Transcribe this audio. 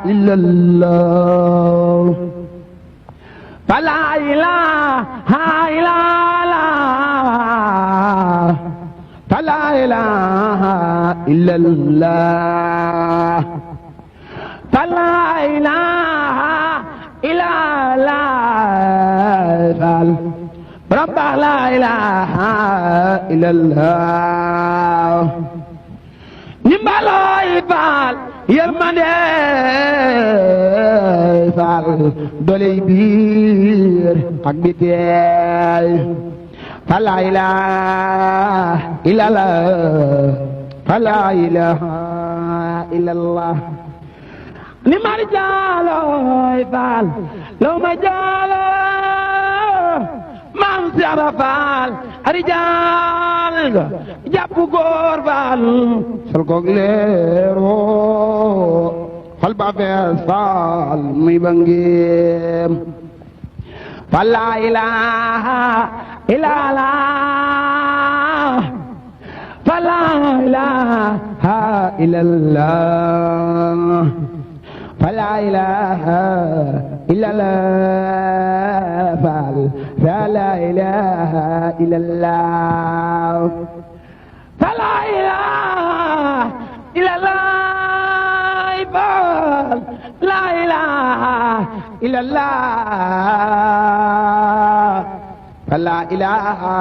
إلا الله فلا إله إلا الله فلا إله إلا الله فلا إله إلا الله رب لا إله إلا الله nimbalooy faal yërmande faal doley biir ak biteel fa laa ilaaha illallah fa laa ilaaha illallah ni mar jaalooy faal law ma jaaloo maam Seera Faal arijaal nga jàpp góor faal sol koog leero xol ba fees faal muy ba ngeem fa laa ilaaha illallah fa laa ilaaha illallah fa laa ilaaha illallah faal fa laa ilaaha illallah fa laa ilaaha illallah faal laa ilaaha illallah fa laa ilaaha